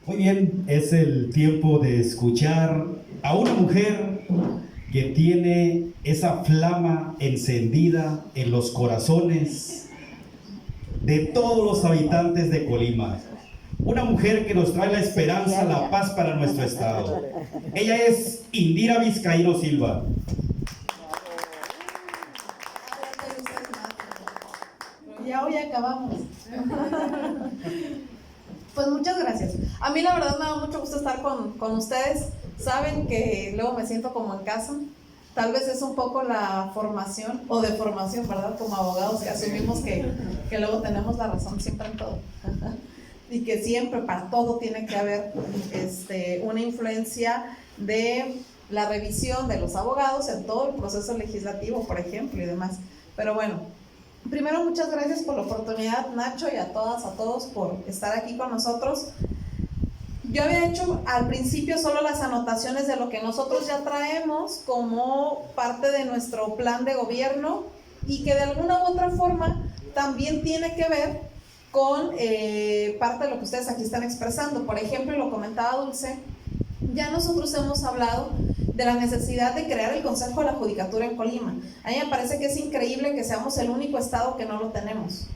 Muy bien, es el tiempo de escuchar a una mujer que tiene esa flama encendida en los corazones de todos los habitantes de Colima. Una mujer que nos trae la esperanza, la paz para nuestro estado. Ella es Indira Vizcaíno Silva. Ya hoy acabamos. Pues muchas gracias. A mí la verdad me da mucho gusto estar con ustedes. Saben que luego me siento como en casa. Tal vez es un poco la formación o deformación, ¿verdad? Como abogados que asumimos que luego tenemos la razón siempre en todo. Y que siempre para todo tiene que haber una influencia de la revisión de los abogados en todo el proceso legislativo, por ejemplo, y demás. Pero bueno, primero muchas gracias por la oportunidad, Nacho, y a todas, a todos por estar aquí con nosotros. Yo había hecho al principio solo las anotaciones de lo que nosotros ya traemos como parte de nuestro plan de gobierno y que de alguna u otra forma también tiene que ver con parte de lo que ustedes aquí están expresando. Por ejemplo, lo comentaba Dulce, ya nosotros hemos hablado de la necesidad de crear el Consejo de la Judicatura en Colima. A mí me parece que es increíble que seamos el único estado que no lo tenemos.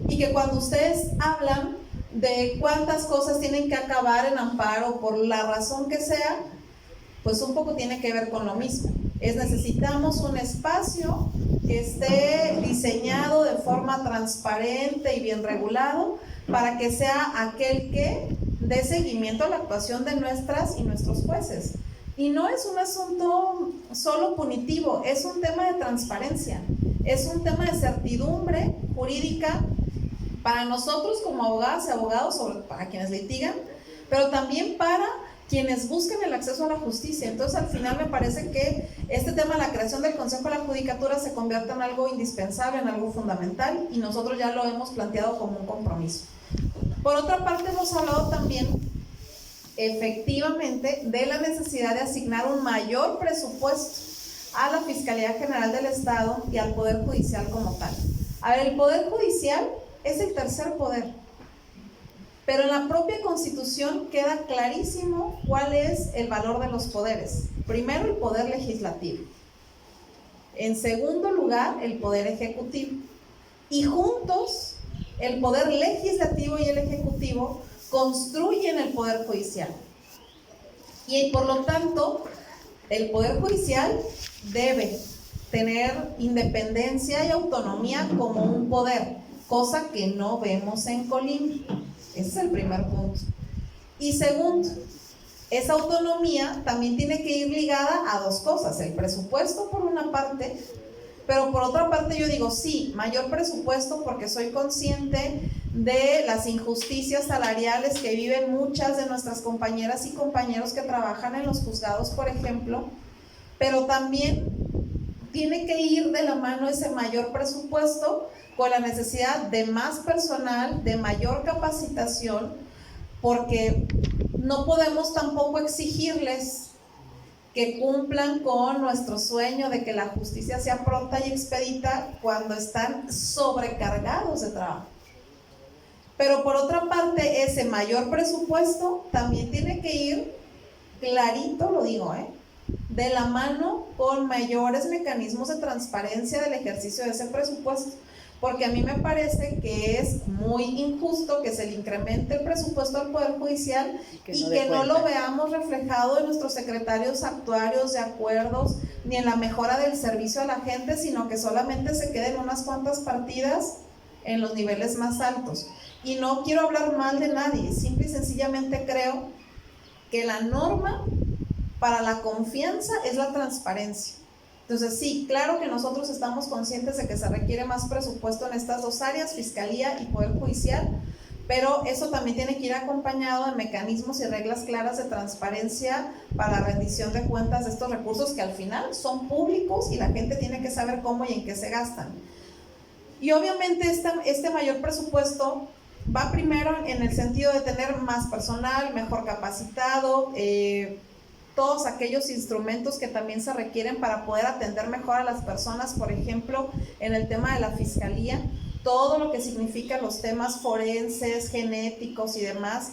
Y que cuando ustedes hablan de cuántas cosas tienen que acabar en amparo por la razón que sea, pues un poco tiene que ver con lo mismo. Necesitamos un espacio que esté diseñado de forma transparente y bien regulado para que sea aquel que dé seguimiento a la actuación de nuestras y nuestros jueces. Y no es un asunto solo punitivo, es un tema de transparencia, es un tema de certidumbre jurídica para nosotros como abogadas y abogados, para quienes litigan, pero también para quienes busquen el acceso a la justicia. Entonces, al final me parece que este tema de la creación del Consejo de la Judicatura se convierte en algo indispensable, en algo fundamental, y nosotros ya lo hemos planteado como un compromiso. Por otra parte, hemos hablado también, efectivamente, de la necesidad de asignar un mayor presupuesto a la Fiscalía General del Estado y al Poder Judicial como tal. A ver, el Poder Judicial es el tercer poder, pero en la propia Constitución queda clarísimo cuál es el valor de los poderes. Primero, el poder legislativo. En segundo lugar, el poder ejecutivo. Y juntos, el poder legislativo y el ejecutivo construyen el poder judicial. Y por lo tanto, el poder judicial debe tener independencia y autonomía como un poder, cosa que no vemos en Colima. Ese es el primer punto. Y segundo, esa autonomía también tiene que ir ligada a dos cosas: el presupuesto por una parte, pero por otra parte yo digo, sí, mayor presupuesto porque soy consciente de las injusticias salariales que viven muchas de nuestras compañeras y compañeros que trabajan en los juzgados, por ejemplo, pero también tiene que ir de la mano ese mayor presupuesto con la necesidad de más personal, de mayor capacitación, porque no podemos tampoco exigirles que cumplan con nuestro sueño de que la justicia sea pronta y expedita cuando están sobrecargados de trabajo. Pero por otra parte, ese mayor presupuesto también tiene que ir clarito, lo digo, de la mano con mayores mecanismos de transparencia del ejercicio de ese presupuesto. Porque a mí me parece que es muy injusto que se le incremente el presupuesto al Poder Judicial y que no lo veamos reflejado en nuestros secretarios actuarios de acuerdos, ni en la mejora del servicio a la gente, sino que solamente se queden unas cuantas partidas en los niveles más altos. Y no quiero hablar mal de nadie, simple y sencillamente creo que la norma para la confianza es la transparencia. Entonces sí, claro que nosotros estamos conscientes de que se requiere más presupuesto en estas dos áreas, Fiscalía y Poder Judicial, pero eso también tiene que ir acompañado de mecanismos y reglas claras de transparencia para la rendición de cuentas de estos recursos que al final son públicos y la gente tiene que saber cómo y en qué se gastan. Y obviamente este mayor presupuesto va primero en el sentido de tener más personal, mejor capacitado, todos aquellos instrumentos que también se requieren para poder atender mejor a las personas, por ejemplo, en el tema de la fiscalía, todo lo que significa los temas forenses, genéticos y demás,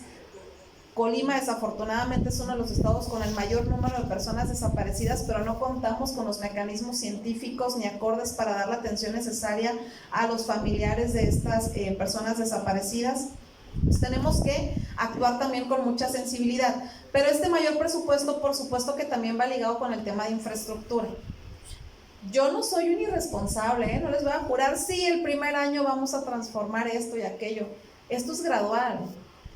Colima desafortunadamente es uno de los estados con el mayor número de personas desaparecidas, pero no contamos con los mecanismos científicos ni acordes para dar la atención necesaria a los familiares de estas personas desaparecidas. Pues tenemos que actuar también con mucha sensibilidad, pero este mayor presupuesto por supuesto que también va ligado con el tema de infraestructura. Yo no soy un irresponsable, no les voy a jurar, sí, el primer año vamos a transformar esto y aquello. Esto es gradual.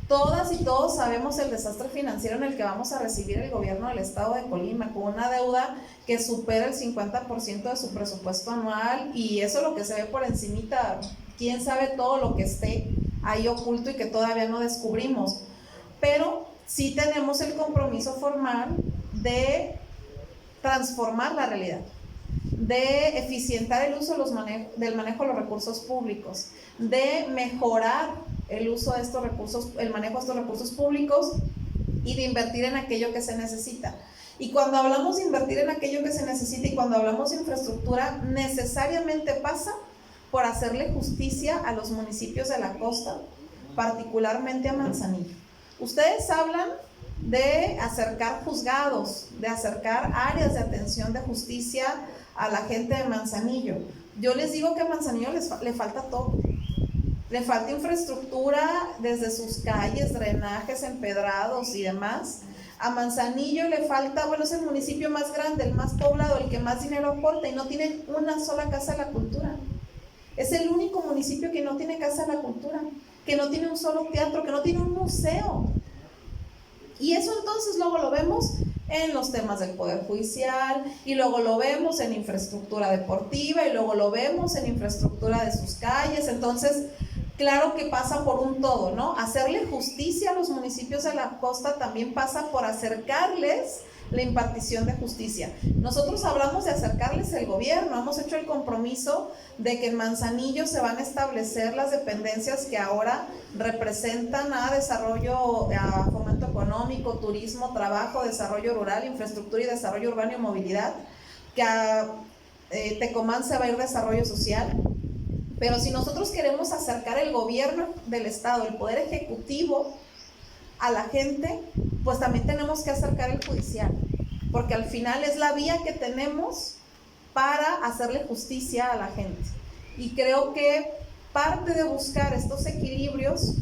Todas y todos sabemos el desastre financiero en el que vamos a recibir el gobierno del estado de Colima, con una deuda que supera el 50% de su presupuesto anual, y eso es lo que se ve por encimita, quién sabe todo lo que esté ahí oculto y que todavía no descubrimos. Pero sí tenemos el compromiso formal de transformar la realidad, de eficientar el uso del manejo de los recursos públicos, de mejorar el uso de estos recursos, el manejo de estos recursos públicos y de invertir en aquello que se necesita. Y cuando hablamos de invertir en aquello que se necesita y cuando hablamos de infraestructura, necesariamente pasa por hacerle justicia a los municipios de la costa, particularmente a Manzanillo. Ustedes hablan de acercar juzgados, de acercar áreas de atención de justicia a la gente de Manzanillo. Yo les digo que a Manzanillo le falta todo. Le falta infraestructura desde sus calles, drenajes, empedrados y demás. A Manzanillo le falta, bueno, es el municipio más grande, el más poblado, el que más dinero aporta, y no tienen una sola casa de la cultura. Es el único municipio que no tiene casa de la cultura, que no tiene un solo teatro, que no tiene un museo. Y eso entonces luego lo vemos en los temas del Poder Judicial, y luego lo vemos en infraestructura deportiva, y luego lo vemos en infraestructura de sus calles. Entonces, claro que pasa por un todo, ¿no? Hacerle justicia a los municipios de la costa también pasa por acercarles la impartición de justicia. Nosotros hablamos de acercarles el gobierno, hemos hecho el compromiso de que en Manzanillo se van a establecer las dependencias que ahora representan a desarrollo, a fomento económico, turismo, trabajo, desarrollo rural, infraestructura y desarrollo urbano y movilidad, que a Tecomán se va a ir desarrollo social. Pero si nosotros queremos acercar el gobierno del estado, el poder ejecutivo a la gente, pues también tenemos que acercar el judicial, porque al final es la vía que tenemos para hacerle justicia a la gente. Y creo que parte de buscar estos equilibrios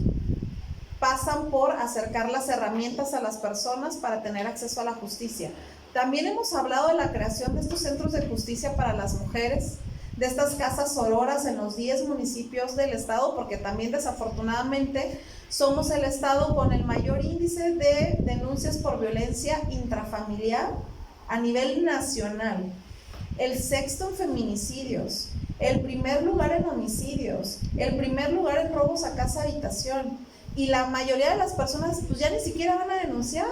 pasan por acercar las herramientas a las personas para tener acceso a la justicia. También hemos hablado de la creación de estos centros de justicia para las mujeres, de estas casas sororas en los 10 municipios del estado, porque también desafortunadamente somos el estado con el mayor índice de denuncias por violencia intrafamiliar a nivel nacional, el sexto en feminicidios, el primer lugar en homicidios, el primer lugar en robos a casa habitación, y la mayoría de las personas pues ya ni siquiera van a denunciar.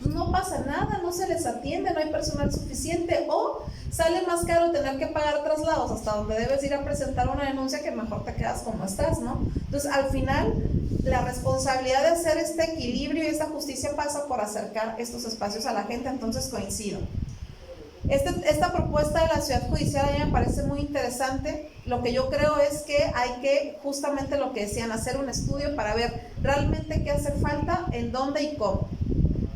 Pues no pasa nada, no se les atiende, no hay personal suficiente, o sale más caro tener que pagar traslados hasta donde debes ir a presentar una denuncia, que mejor te quedas como estás, ¿no? Entonces, al final, la responsabilidad de hacer este equilibrio y esta justicia pasa por acercar estos espacios a la gente. Entonces, coincido. Esta propuesta de la ciudad judicial a mí me parece muy interesante. Lo que yo creo es que hay que, justamente lo que decían, hacer un estudio para ver realmente qué hace falta, en dónde y cómo.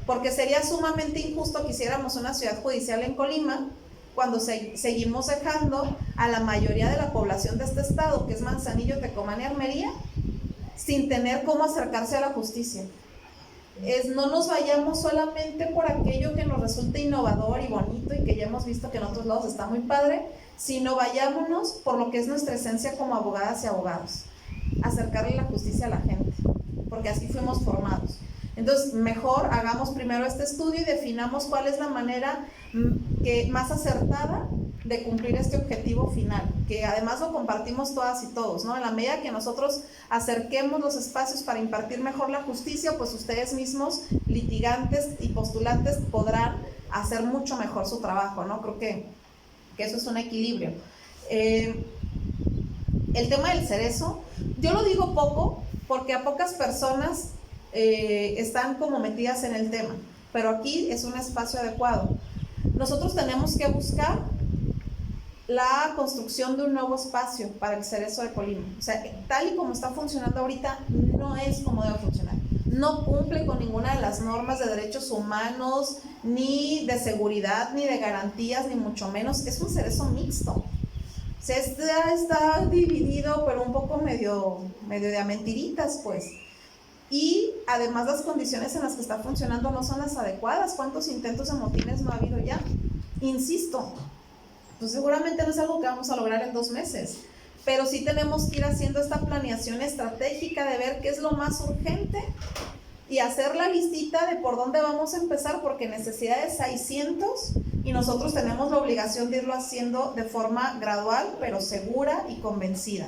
Porque sería sumamente injusto que hiciéramos una ciudad judicial en Colima cuando seguimos dejando a la mayoría de la población de este estado, que es Manzanillo, Tecomán y Armería, sin tener cómo acercarse a la justicia. No nos vayamos solamente por aquello que nos resulte innovador y bonito y que ya hemos visto que en otros lados está muy padre, sino vayámonos por lo que es nuestra esencia como abogadas y abogados, acercarle la justicia a la gente, porque así fuimos formados. Entonces, mejor hagamos primero este estudio y definamos cuál es la manera más acertada de cumplir este objetivo final, que además lo compartimos todas y todos, ¿no? En la medida que nosotros acerquemos los espacios para impartir mejor la justicia, pues ustedes mismos, litigantes y postulantes, podrán hacer mucho mejor su trabajo, ¿no? Creo que eso es un equilibrio. El tema del cerezo, yo lo digo poco, porque a pocas personas están como metidas en el tema, pero aquí es un espacio adecuado. Nosotros tenemos que buscar la construcción de un nuevo espacio para el cerezo de Colima. O sea, tal y como está funcionando ahorita, no es como debe funcionar. no cumple con ninguna de las normas de derechos humanos, ni de seguridad, ni de garantías, ni mucho menos. Es un cerezo mixto. Se está dividido, pero un poco medio de a mentiritas, pues. Y además las condiciones en las que está funcionando no son las adecuadas. ¿Cuántos intentos de motines no ha habido ya? Insisto, pues seguramente no es algo que vamos a lograr en 2 meses, pero sí tenemos que ir haciendo esta planeación estratégica de ver qué es lo más urgente y hacer la listita de por dónde vamos a empezar, porque necesidades hay cientos y nosotros tenemos la obligación de irlo haciendo de forma gradual, pero segura y convencida.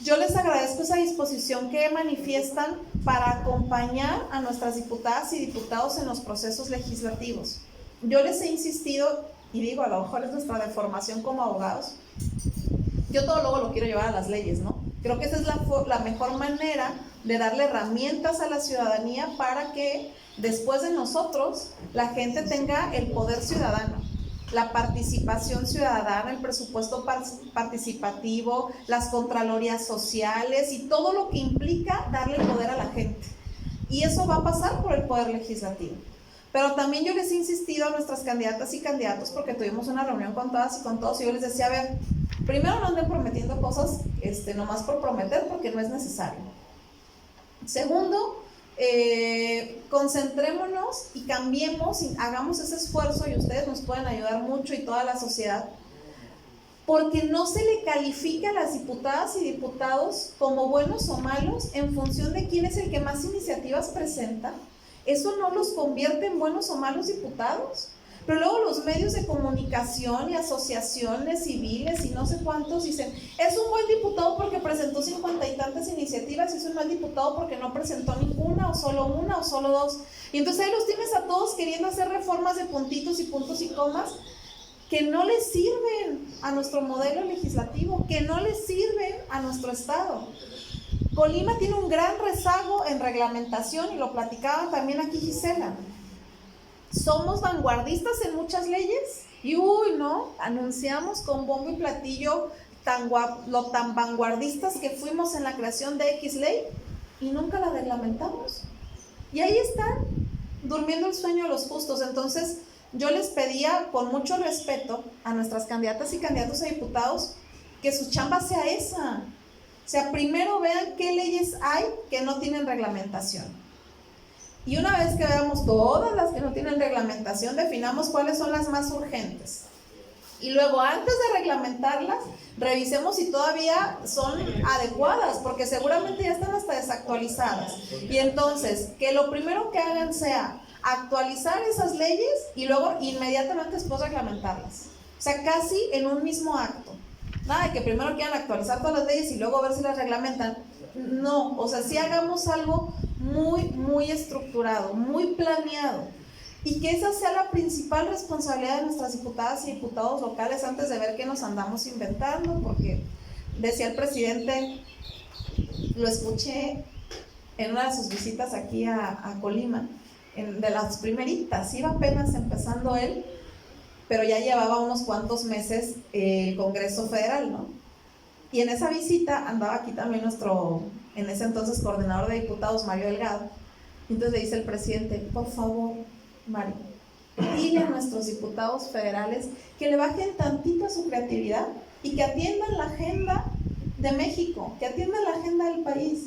Yo les agradezco esa disposición que manifiestan para acompañar a nuestras diputadas y diputados en los procesos legislativos. Yo les he insistido, y digo, a lo mejor es nuestra deformación como abogados, yo todo luego lo quiero llevar a las leyes, ¿no? Creo que esa es la mejor manera de darle herramientas a la ciudadanía para que después de nosotros la gente tenga el poder ciudadano, la participación ciudadana, el presupuesto participativo, las contralorías sociales y todo lo que implica darle el poder a la gente. Y eso va a pasar por el poder legislativo. Pero también yo les he insistido a nuestras candidatas y candidatos, porque tuvimos una reunión con todas y con todos, y yo les decía, a ver, primero no anden prometiendo cosas nomás por prometer, porque no es necesario. Segundo, concentrémonos y cambiemos y hagamos ese esfuerzo, y ustedes nos pueden ayudar mucho y toda la sociedad, porque no se le califica a las diputadas y diputados como buenos o malos en función de quién es el que más iniciativas presenta. Eso no los convierte en buenos o malos diputados. Pero luego los medios de comunicación y asociaciones civiles y no sé cuántos dicen, es un buen diputado porque presentó 50 y tantas iniciativas, y es un mal diputado porque no presentó ninguna, o solo una, o solo 2. Y entonces ahí los tienes a todos queriendo hacer reformas de puntitos y puntos y comas que no les sirven a nuestro modelo legislativo, que no les sirven a nuestro Estado. Colima tiene un gran rezago en reglamentación, y lo platicaba también aquí Gisela. Somos vanguardistas en muchas leyes y anunciamos con bombo y platillo lo tan vanguardistas que fuimos en la creación de X ley, y nunca la reglamentamos. Y ahí están, durmiendo el sueño de los justos. Entonces, yo les pedía con mucho respeto a nuestras candidatas y candidatos a diputados que su chamba sea esa. O sea, primero vean qué leyes hay que no tienen reglamentación. Y una vez que veamos todas las que no tienen reglamentación, definamos cuáles son las más urgentes. Y luego, antes de reglamentarlas, revisemos si todavía son adecuadas, porque seguramente ya están hasta desactualizadas. Y entonces, que lo primero que hagan sea actualizar esas leyes y luego inmediatamente después reglamentarlas. O sea, casi en un mismo acto. Nada de que primero quieran actualizar todas las leyes y luego ver si las reglamentan. No, o sea, sí hagamos algo muy estructurado, muy planeado, y que esa sea la principal responsabilidad de nuestras diputadas y diputados locales antes de ver qué nos andamos inventando, porque decía el presidente, lo escuché en una de sus visitas aquí a Colima, de las primeritas, iba apenas empezando él, pero ya llevaba unos cuantos meses el Congreso Federal, ¿no? Y en esa visita andaba aquí también nuestro, en ese entonces, coordinador de diputados, Mario Delgado. Entonces le dice el presidente, por favor, Mario, dile a nuestros diputados federales que le bajen tantito a su creatividad y que atiendan la agenda de México, que atiendan la agenda del país.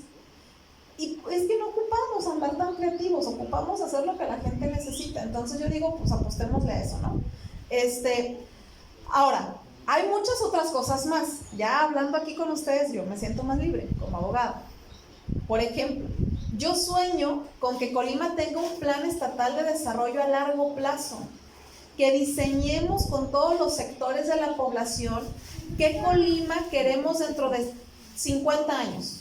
Y es que no ocupamos andar tan creativos, ocupamos hacer lo que la gente necesita. Entonces yo digo, pues apostémosle a eso, ¿no? Ahora, hay muchas otras cosas más. Ya hablando aquí con ustedes, yo me siento más libre como abogada. Por ejemplo, yo sueño con que Colima tenga un plan estatal de desarrollo a largo plazo, que diseñemos con todos los sectores de la población qué Colima queremos dentro de 50 años.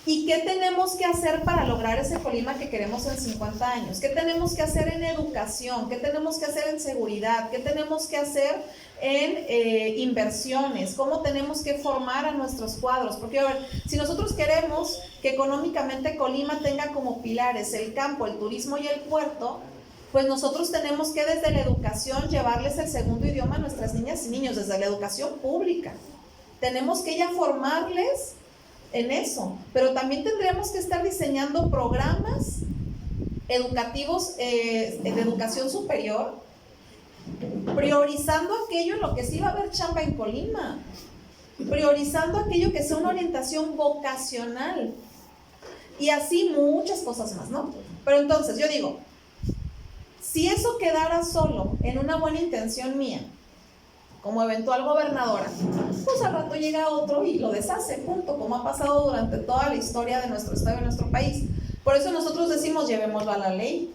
¿Y qué tenemos que hacer para lograr ese Colima que queremos en 50 años? ¿Qué tenemos que hacer en educación? ¿Qué tenemos que hacer en seguridad? ¿Qué tenemos que hacer en inversiones? ¿Cómo tenemos que formar a nuestros cuadros? Porque, a ver, si nosotros queremos que económicamente Colima tenga como pilares el campo, el turismo y el puerto, pues nosotros tenemos que desde la educación llevarles el segundo idioma a nuestras niñas y niños, desde la educación pública. Tenemos que ya formarles en eso, pero también tendríamos que estar diseñando programas educativos de educación superior, priorizando aquello en lo que sí va a haber chamba en Colima, priorizando aquello que sea una orientación vocacional y así muchas cosas más, ¿no? Pero entonces yo digo, si eso quedara solo en una buena intención mía, como eventual gobernadora, pues al rato llega otro y lo deshace, punto, como ha pasado durante toda la historia de nuestro estado y de nuestro país. Por eso nosotros decimos, llevémoslo a la ley,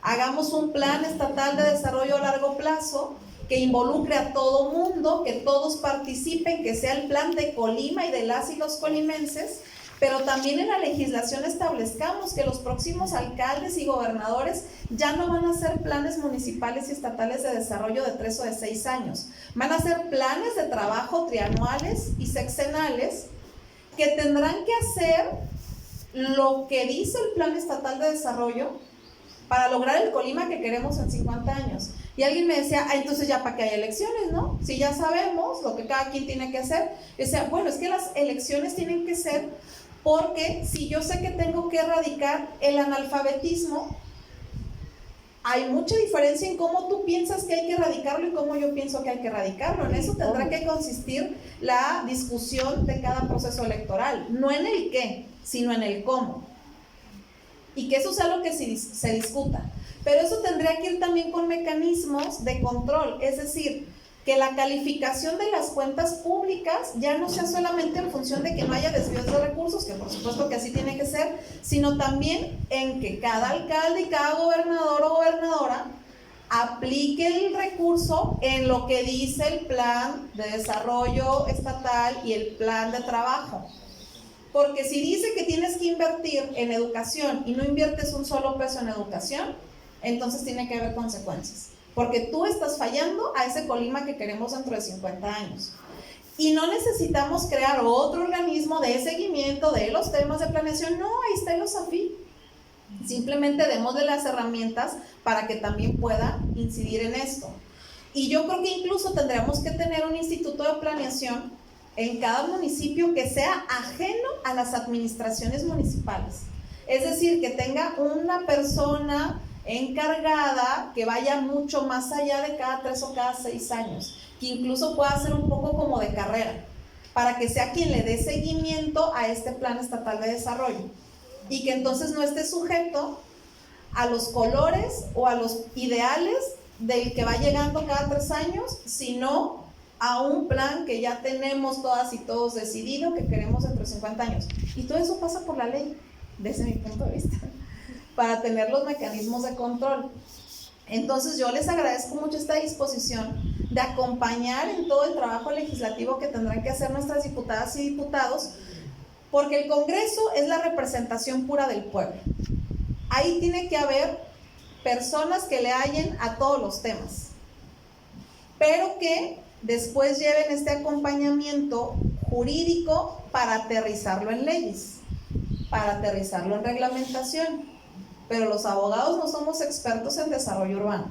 hagamos un plan estatal de desarrollo a largo plazo que involucre a todo mundo, que todos participen, que sea el plan de Colima y de las y los colimenses, pero también en la legislación establezcamos que los próximos alcaldes y gobernadores ya no van a hacer planes municipales y estatales de desarrollo de 3 o de 6 años, van a hacer planes de trabajo trianuales y sexenales que tendrán que hacer lo que dice el plan estatal de desarrollo para lograr el Colima que queremos en 50 años. Y alguien me decía, entonces ya para qué hay elecciones, ¿no? Si ya sabemos lo que cada quien tiene que hacer. Y decía, bueno, es que las elecciones tienen que ser porque si yo sé que tengo que erradicar el analfabetismo, hay mucha diferencia en cómo tú piensas que hay que erradicarlo y cómo yo pienso que hay que erradicarlo. En eso tendrá que consistir la discusión de cada proceso electoral, no en el qué, sino en el cómo. Y que eso sea lo que se discuta. Pero eso tendría que ir también con mecanismos de control, es decir, que la calificación de las cuentas públicas ya no sea solamente en función de que no haya desvíos de recursos, que por supuesto que así tiene que ser, sino también en que cada alcalde y cada gobernador o gobernadora aplique el recurso en lo que dice el plan de desarrollo estatal y el plan de trabajo. Porque si dice que tienes que invertir en educación y no inviertes un solo peso en educación, entonces tiene que haber consecuencias. Porque tú estás fallando a ese Colima que queremos dentro de 50 años. Y no necesitamos crear otro organismo de seguimiento de los temas de planeación. No, ahí está el OSAFI. Simplemente démosle las herramientas para que también pueda incidir en esto. Y yo creo que incluso tendríamos que tener un instituto de planeación en cada municipio que sea ajeno a las administraciones municipales. Es decir, que tenga una persona encargada que vaya mucho más allá de cada 3 o cada 6 años, que incluso pueda ser un poco como de carrera, para que sea quien le dé seguimiento a este plan estatal de desarrollo y que entonces no esté sujeto a los colores o a los ideales del que va llegando cada 3 años, sino a un plan que ya tenemos todas y todos decidido que queremos dentro de 50 años. Y todo eso pasa por la ley, desde mi punto de vista, para tener los mecanismos de control. Entonces yo les agradezco mucho esta disposición de acompañar en todo el trabajo legislativo que tendrán que hacer nuestras diputadas y diputados, porque el Congreso es la representación pura del pueblo. Ahí tiene que haber personas que le hallen a todos los temas, pero que después lleven este acompañamiento jurídico para aterrizarlo en leyes, para aterrizarlo en reglamentación. Pero los abogados no somos expertos en desarrollo urbano,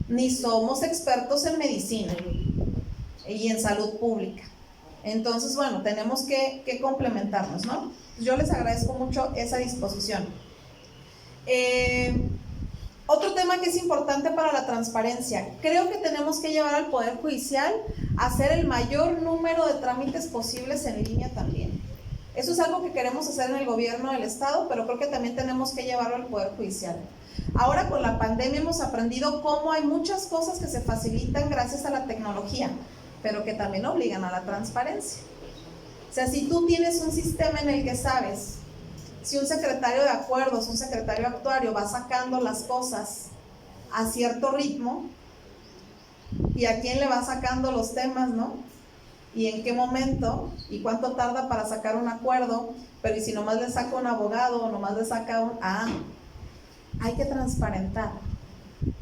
ni somos expertos en medicina y en salud pública. Entonces, bueno, tenemos que complementarnos, ¿no? Yo les agradezco mucho esa disposición. Otro tema que es importante para la transparencia, creo que tenemos que llevar al Poder Judicial a hacer el mayor número de trámites posibles en línea también. Eso es algo que queremos hacer en el gobierno del estado, pero creo que también tenemos que llevarlo al Poder Judicial. Ahora con la pandemia hemos aprendido cómo hay muchas cosas que se facilitan gracias a la tecnología, pero que también obligan a la transparencia. O sea, si tú tienes un sistema en el que sabes si un secretario de acuerdos, un secretario actuario va sacando las cosas a cierto ritmo, y a quién le va sacando los temas, ¿no? Y en qué momento, y cuánto tarda para sacar un acuerdo, pero y si nomás le saca un abogado, o nomás le saca un... hay que transparentar,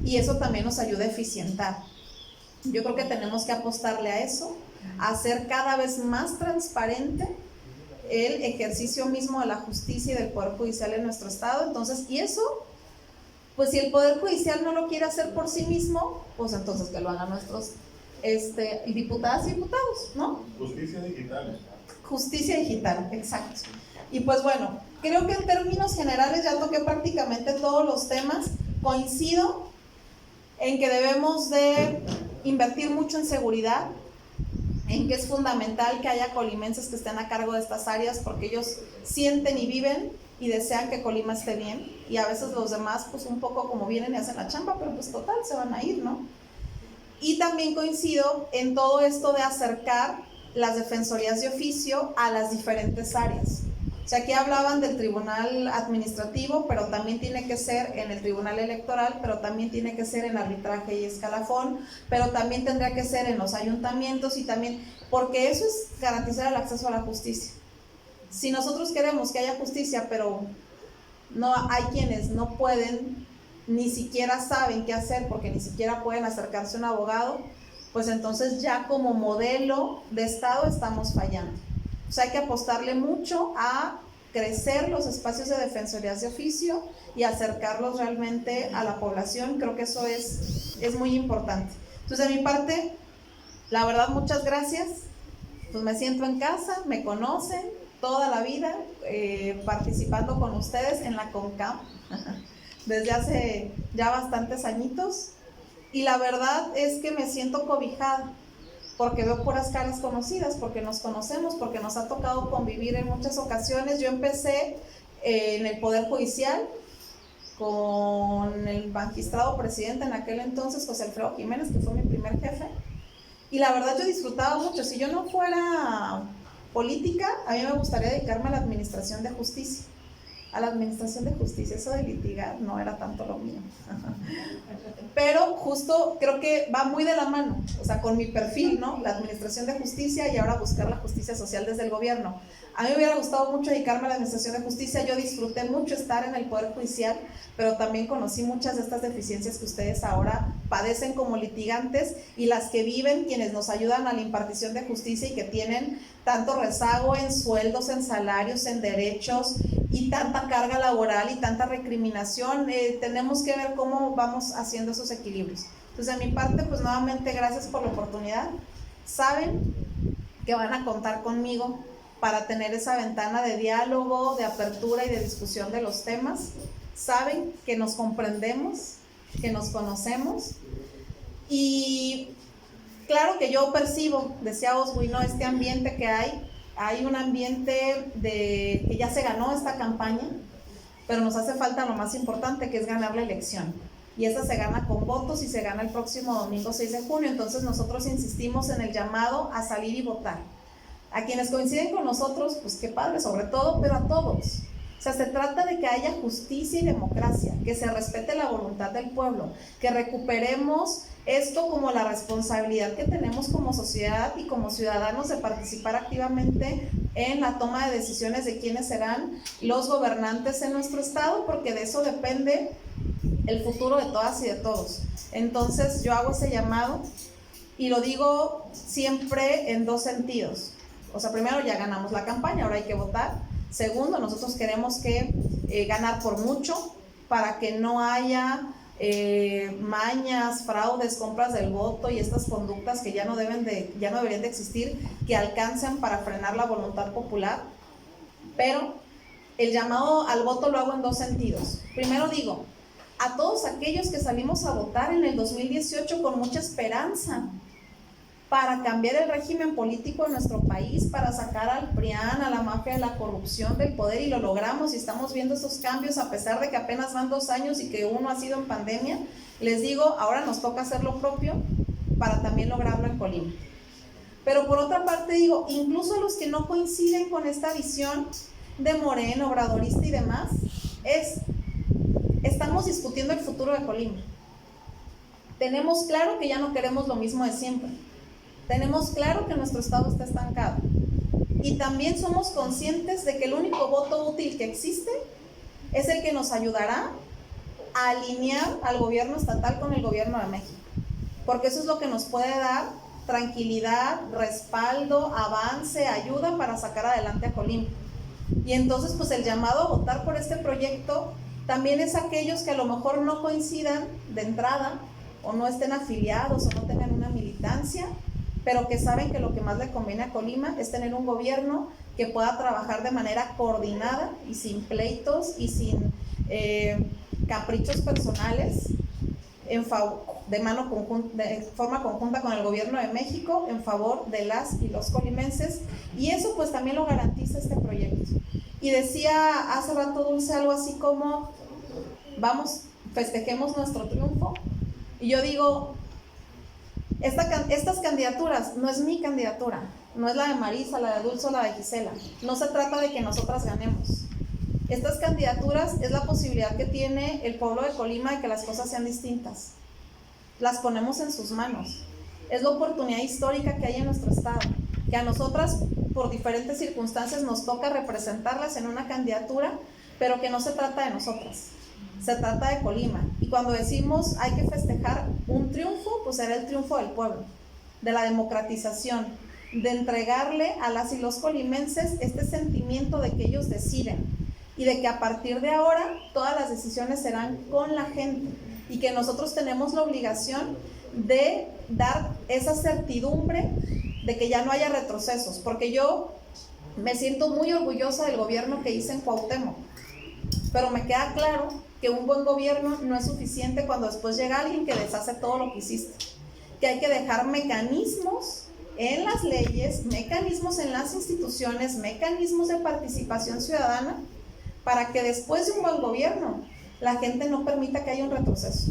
y eso también nos ayuda a eficientar. Yo creo que tenemos que apostarle a eso, a hacer cada vez más transparente el ejercicio mismo de la justicia y del Poder Judicial en nuestro estado. Entonces, y eso, pues si el Poder Judicial no lo quiere hacer por sí mismo, pues entonces que lo hagan nuestros diputadas y diputados, ¿no? Justicia digital. Justicia digital, exacto. Y pues bueno, creo que en términos generales ya toqué prácticamente todos los temas. Coincido en que debemos de invertir mucho en seguridad, en que es fundamental que haya colimenses que estén a cargo de estas áreas porque ellos sienten y viven y desean que Colima esté bien, y a veces los demás pues un poco como vienen y hacen la chamba, pero pues total, se van a ir, ¿no? Y también coincido en todo esto de acercar las defensorías de oficio a las diferentes áreas. O sea, aquí hablaban del tribunal administrativo, pero también tiene que ser en el tribunal electoral, pero también tiene que ser en arbitraje y escalafón, pero también tendría que ser en los ayuntamientos y también, porque eso es garantizar el acceso a la justicia. Si nosotros queremos que haya justicia, pero no hay quienes no pueden, ni siquiera saben qué hacer porque ni siquiera pueden acercarse a un abogado, pues entonces ya como modelo de Estado estamos fallando. O sea, hay que apostarle mucho a crecer los espacios de defensorías de oficio y acercarlos realmente a la población. Creo que eso es muy importante. Entonces, de mi parte, la verdad, muchas gracias. Pues me siento en casa, me conocen toda la vida, participando con ustedes en la CONCAM desde hace ya bastantes añitos. Y la verdad es que me siento cobijada, porque veo puras caras conocidas, porque nos conocemos, porque nos ha tocado convivir en muchas ocasiones. Yo empecé en el Poder Judicial con el magistrado presidente en aquel entonces, José Alfredo Jiménez, que fue mi primer jefe, y la verdad yo disfrutaba mucho. Si yo no fuera política, a mí me gustaría dedicarme a la administración de justicia. A la administración de justicia, eso de litigar no era tanto lo mío. Pero justo creo que va muy de la mano, o sea, con mi perfil, ¿no? La administración de justicia y ahora buscar la justicia social desde el gobierno. A mí me hubiera gustado mucho dedicarme a la administración de justicia. Yo disfruté mucho estar en el Poder Judicial, pero también conocí muchas de estas deficiencias que ustedes ahora padecen como litigantes y las que viven quienes nos ayudan a la impartición de justicia y que tienen tanto rezago en sueldos, en salarios, en derechos y tanta carga laboral y tanta recriminación. Tenemos que ver cómo vamos haciendo esos equilibrios. Entonces, de mi parte, pues nuevamente gracias por la oportunidad. Saben que van a contar conmigo para tener esa ventana de diálogo, de apertura y de discusión de los temas. Saben que nos comprendemos, que nos conocemos, y claro que yo percibo, decía Oswi, ¿no? Este ambiente que hay un ambiente de que ya se ganó esta campaña, pero nos hace falta lo más importante, que es ganar la elección. Y esa se gana con votos y se gana el próximo domingo 6 de junio. Entonces nosotros insistimos en el llamado a salir y votar. A quienes coinciden con nosotros, pues qué padre, sobre todo, pero a todos. O sea, se trata de que haya justicia y democracia, que se respete la voluntad del pueblo, que recuperemos esto como la responsabilidad que tenemos como sociedad y como ciudadanos de participar activamente en la toma de decisiones de quiénes serán los gobernantes en nuestro estado, porque de eso depende el futuro de todas y de todos. Entonces yo hago ese llamado y lo digo siempre en dos sentidos. O sea, primero, ya ganamos la campaña, ahora hay que votar. Segundo, nosotros queremos que ganar por mucho para que no haya mañas, fraudes, compras del voto y estas conductas que ya no deberían de existir, que alcancen para frenar la voluntad popular. Pero el llamado al voto lo hago en dos sentidos. Primero digo, a todos aquellos que salimos a votar en el 2018 con mucha esperanza para cambiar el régimen político en nuestro país, para sacar al PRIAN, a la mafia de la corrupción del poder, y lo logramos y estamos viendo esos cambios a pesar de que apenas van 2 años y que uno ha sido en pandemia. Les digo, ahora nos toca hacer lo propio para también lograrlo en Colima. Pero por otra parte digo, incluso los que no coinciden con esta visión de Moreno, obradorista y demás, estamos discutiendo el futuro de Colima. Tenemos claro que ya no queremos lo mismo de siempre. Tenemos claro que nuestro estado está estancado y también somos conscientes de que el único voto útil que existe es el que nos ayudará a alinear al gobierno estatal con el gobierno de México, porque eso es lo que nos puede dar tranquilidad, respaldo, avance, ayuda para sacar adelante a Colima. Y entonces pues el llamado a votar por este proyecto también es aquellos que a lo mejor no coincidan de entrada o no estén afiliados o no tengan una militancia, pero que saben que lo que más le conviene a Colima es tener un gobierno que pueda trabajar de manera coordinada y sin pleitos y sin caprichos personales, de forma conjunta con el gobierno de México en favor de las y los colimenses, y eso pues también lo garantiza este proyecto. Y decía hace rato Dulce algo así como, vamos, festejemos nuestro triunfo, y yo digo, estas candidaturas no es mi candidatura, no es la de Marisa, la de Dulce o la de Gisela, no se trata de que nosotras ganemos. Estas candidaturas es la posibilidad que tiene el pueblo de Colima de que las cosas sean distintas. Las ponemos en sus manos. Es la oportunidad histórica que hay en nuestro estado, que a nosotras por diferentes circunstancias nos toca representarlas en una candidatura, pero que no se trata de nosotras, se trata de Colima. Y cuando decimos hay que festejar un triunfo, pues será el triunfo del pueblo, de la democratización, de entregarle a las y los colimenses este sentimiento de que ellos deciden y de que a partir de ahora todas las decisiones serán con la gente, y que nosotros tenemos la obligación de dar esa certidumbre de que ya no haya retrocesos, porque yo me siento muy orgullosa del gobierno que hice en Cuauhtémoc, pero me queda claro que un buen gobierno no es suficiente cuando después llega alguien que deshace todo lo que hiciste, que hay que dejar mecanismos en las leyes, mecanismos en las instituciones, mecanismos de participación ciudadana, para que después de un buen gobierno la gente no permita que haya un retroceso.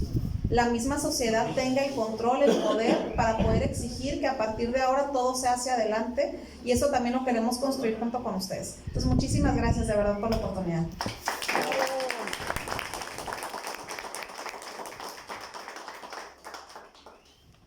La misma sociedad tenga el control, el poder para poder exigir que a partir de ahora todo se hacia adelante, y eso también lo queremos construir junto con ustedes. Entonces, muchísimas gracias de verdad por la oportunidad.